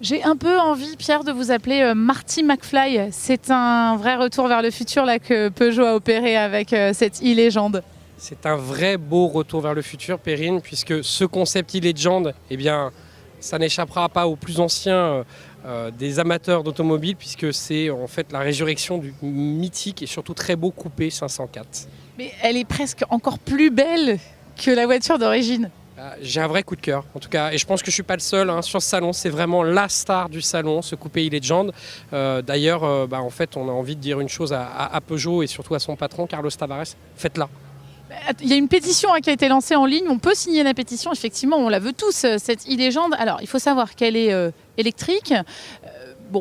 J'ai un peu envie, Pierre, de vous appeler Marty McFly. C'est un vrai retour vers le futur là, que Peugeot a opéré avec cette e-légende. C'est un vrai beau retour vers le futur, Perrine, puisque ce concept e-legend, eh bien, ça n'échappera pas aux plus anciens des amateurs d'automobiles, puisque c'est en fait la résurrection du mythique et surtout très beau coupé 504. Mais elle est presque encore plus belle que la voiture d'origine. J'ai un vrai coup de cœur, en tout cas, et je pense que je ne suis pas le seul sur ce salon. C'est vraiment la star du salon, ce coupé e-legend. D'ailleurs, en fait, on a envie de dire une chose à Peugeot et surtout à son patron, Carlos Tavares, faites-la. Il y a une pétition qui a été lancée en ligne, on peut signer la pétition, effectivement, on la veut tous, cette e-légende. Alors, il faut savoir qu'elle est électrique. On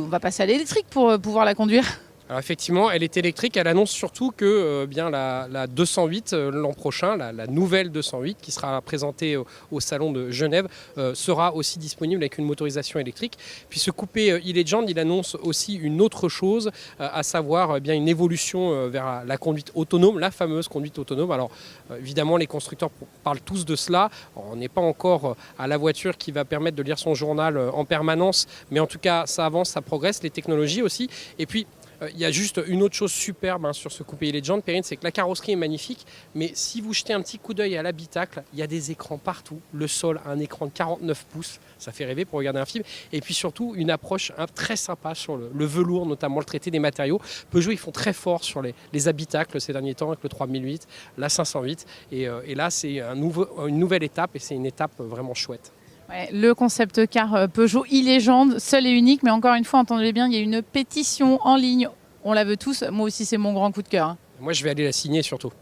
va passer à l'électrique pour pouvoir la conduire. Alors effectivement, elle est électrique. Elle annonce surtout que la 208 l'an prochain, la nouvelle 208 qui sera présentée au salon de Genève, sera aussi disponible avec une motorisation électrique. Puis ce coupé e-legend, il annonce aussi une autre chose, à savoir une évolution vers la conduite autonome, la fameuse conduite autonome. Alors évidemment, les constructeurs parlent tous de cela. On n'est pas encore à la voiture qui va permettre de lire son journal en permanence, mais en tout cas, ça avance, ça progresse, les technologies aussi. Et puis, il y a juste une autre chose superbe sur ce coupé e-legend, Perrine, c'est que la carrosserie est magnifique, mais si vous jetez un petit coup d'œil à l'habitacle, il y a des écrans partout. Le sol a un écran de 49 pouces, ça fait rêver pour regarder un film. Et puis surtout, une approche très sympa sur le velours, notamment le traité des matériaux. Peugeot, ils font très fort sur les habitacles ces derniers temps avec le 3008, la 508. Et là, c'est une nouvelle étape et c'est une étape vraiment chouette. Ouais, le concept car Peugeot e-légende, seul et unique, mais encore une fois, entendez bien, il y a une pétition en ligne. On la veut tous. Moi aussi, c'est mon grand coup de cœur. Moi, je vais aller la signer surtout.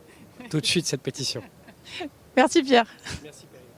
Tout de suite, cette pétition. Merci Pierre. Merci.